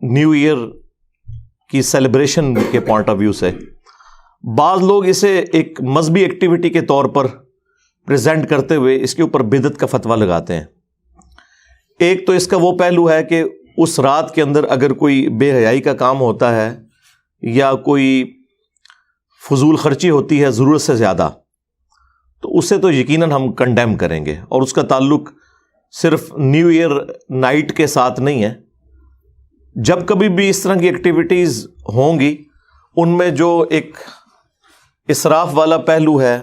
New year کی celebration کے point of view سے بعض لوگ اسے ایک مذہبی ایکٹیویٹی کے طور پر پریزنٹ کرتے ہوئے اس کے اوپر بدعت کا فتویٰ لگاتے ہیں. ایک تو اس کا وہ پہلو ہے کہ اس رات کے اندر اگر کوئی بے حیائی کا کام ہوتا ہے یا کوئی فضول خرچی ہوتی ہے ضرورت سے زیادہ، تو اسے تو یقیناً ہم کنڈیم کریں گے، اور اس کا تعلق صرف نیو ایئر نائٹ کے ساتھ نہیں ہے. جب کبھی بھی اس طرح کی ایکٹیویٹیز ہوں گی ان میں جو ایک اسراف والا پہلو ہے،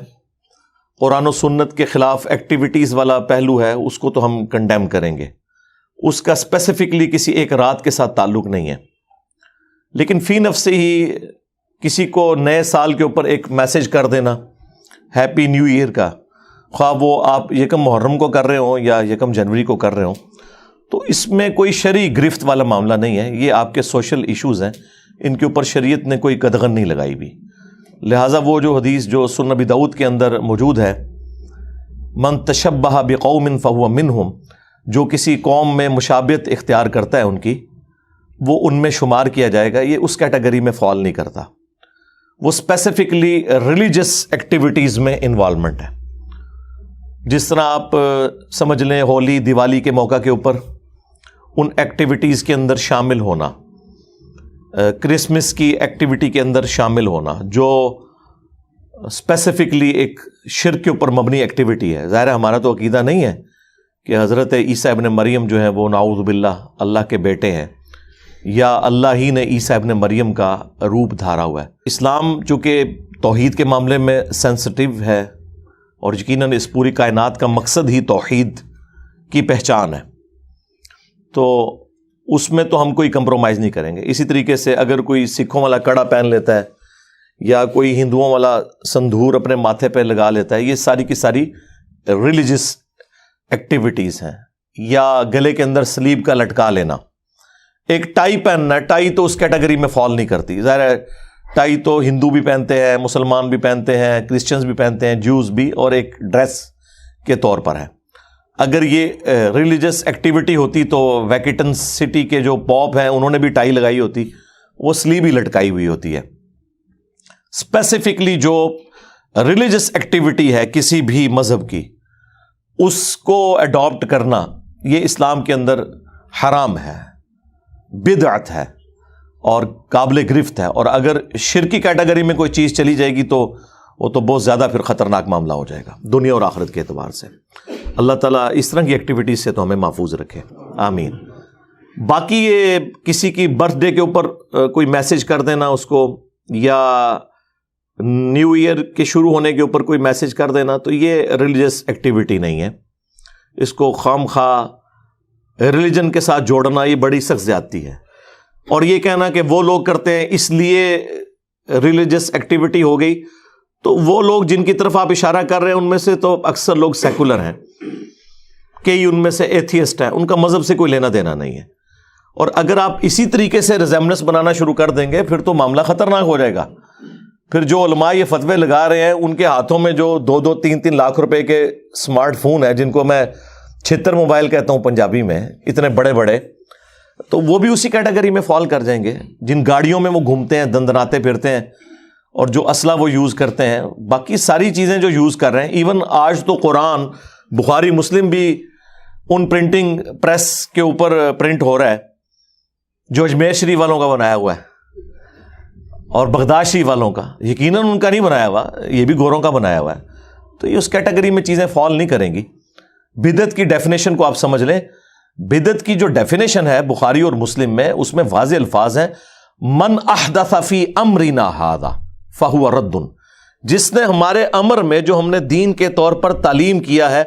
قرآن و سنت کے خلاف ایکٹیویٹیز والا پہلو ہے، اس کو تو ہم کنڈیم کریں گے. اس کا اسپیسیفکلی کسی ایک رات کے ساتھ تعلق نہیں ہے. لیکن فی نفس ہی کسی کو نئے سال کے اوپر ایک میسج کر دینا ہیپی نیو ایئر کا، خواہ وہ آپ یکم محرم کو کر رہے ہوں یا یکم جنوری کو کر رہے ہوں، تو اس میں کوئی شرعی گرفت والا معاملہ نہیں ہے. یہ آپ کے سوشل ایشوز ہیں، ان کے اوپر شریعت نے کوئی قدغن نہیں لگائی بھی. لہٰذا وہ جو حدیث جو سنن ابی داؤد کے اندر موجود ہے، من تشبہ بقوم فہو منہم، جو کسی قوم میں مشابہت اختیار کرتا ہے ان کی، وہ ان میں شمار کیا جائے گا، یہ اس کیٹیگری میں فال نہیں کرتا. وہ اسپیسیفکلی ریلیجس ایکٹیویٹیز میں انوالومنٹ ہے. جس طرح آپ سمجھ لیں ہولی دیوالی کے موقع کے اوپر ان ایکٹیویٹیز کے اندر شامل ہونا، کرسمس کی ایکٹیویٹی کے اندر شامل ہونا، جو اسپیسیفکلی ایک شرک کے اوپر مبنی ایکٹیویٹی ہے. ظاہر ہے ہمارا تو عقیدہ نہیں ہے کہ حضرت عیسیٰ ابن مریم جو ہیں وہ نعوذ باللہ اللہ کے بیٹے ہیں، یا اللہ ہی نے عیسیٰ ابن مریم کا روپ دھارا ہوا ہے. اسلام چونکہ توحید کے معاملے میں سینسٹیو ہے، اور یقیناً اس پوری کائنات کا مقصد ہی توحید کی پہچان ہے، تو اس میں تو ہم کوئی کمپرومائز نہیں کریں گے. اسی طریقے سے اگر کوئی سکھوں والا کڑا پہن لیتا ہے یا کوئی ہندوؤں والا سندور اپنے ماتھے پہ لگا لیتا ہے، یہ ساری کی ساری ریلیجس ایکٹیویٹیز ہیں. یا گلے کے اندر سلیب کا لٹکا لینا، ایک ٹائی پہننا، ٹائی تو اس کیٹیگری میں فال نہیں کرتی. ظاہر ہے ٹائی تو ہندو بھی پہنتے ہیں، مسلمان بھی پہنتے ہیں، کرسچنز بھی پہنتے ہیں، جوز بھی، اور ایک ڈریس کے طور پر ہے. اگر یہ ریلیجس ایکٹیویٹی ہوتی تو ویٹیکن سٹی کے جو پوپ ہیں انہوں نے بھی ٹائی لگائی ہوتی، وہ سلیب ہی لٹکائی ہوئی ہوتی ہے. اسپیسیفکلی جو ریلیجس ایکٹیویٹی ہے کسی بھی مذہب کی، اس کو اڈاپٹ کرنا یہ اسلام کے اندر حرام ہے، بدعت ہے اور قابل گرفت ہے. اور اگر شرکی کیٹیگری میں کوئی چیز چلی جائے گی تو وہ تو بہت زیادہ پھر خطرناک معاملہ ہو جائے گا دنیا اور آخرت کے اعتبار سے. اللہ تعالیٰ اس طرح کی ایکٹیویٹیز سے تو ہمیں محفوظ رکھے، آمین. باقی یہ کسی کی برتھ ڈے کے اوپر کوئی میسج کر دینا اس کو، یا نیو ایئر کے شروع ہونے کے اوپر کوئی میسج کر دینا، تو یہ ریلیجس ایکٹیویٹی نہیں ہے. اس کو خام خواہ ریلیجن کے ساتھ جوڑنا یہ بڑی سخت زیادتی ہے. اور یہ کہنا کہ وہ لوگ کرتے ہیں اس لیے ریلیجس ایکٹیویٹی ہو گئی، تو وہ لوگ جن کی طرف آپ اشارہ کر رہے ہیں ان میں سے تو اکثر لوگ سیکولر ہیں، کئی ان میں سے ایتھیسٹ ہیں، ان کا مذہب سے کوئی لینا دینا نہیں ہے. اور اگر آپ اسی طریقے سے ریزیمبلنس بنانا شروع کر دیں گے پھر تو معاملہ خطرناک ہو جائے گا. پھر جو علماء یہ فتوے لگا رہے ہیں ان کے ہاتھوں میں جو 2-3 لاکھ روپے کے اسمارٹ فون ہیں، جن کو میں چھتر موبائل کہتا ہوں پنجابی میں، اتنے بڑے بڑے، تو وہ بھی اسی کیٹیگری میں فال کر جائیں گے. جن گاڑیوں میں وہ گھومتے ہیں، دندناتے پھرتے ہیں، اور جو اسلحہ وہ یوز کرتے ہیں، باقی ساری چیزیں جو یوز کر رہے ہیں، ایون آج تو قرآن، بخاری، مسلم بھی ان پرنٹنگ پریس کے اوپر پرنٹ ہو رہا ہے جو اجمیر شریف والوں کا بنایا ہوا ہے اور بغداد شریف والوں کا. یقیناً ان کا نہیں بنایا ہوا، یہ بھی گوروں کا بنایا ہوا ہے. تو یہ اس کیٹیگری میں چیزیں فال نہیں کریں گی. بدعت کی ڈیفینیشن کو آپ سمجھ لیں. بدعت کی جو ڈیفینیشن ہے بخاری اور مسلم میں، اس میں واضح الفاظ ہیں، من احدث فی امرنا ھذا فہو رد. جس نے ہمارے امر میں، جو ہم نے دین کے طور پر تعلیم کیا ہے،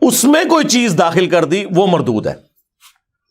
اس میں کوئی چیز داخل کر دی، وہ مردود ہے.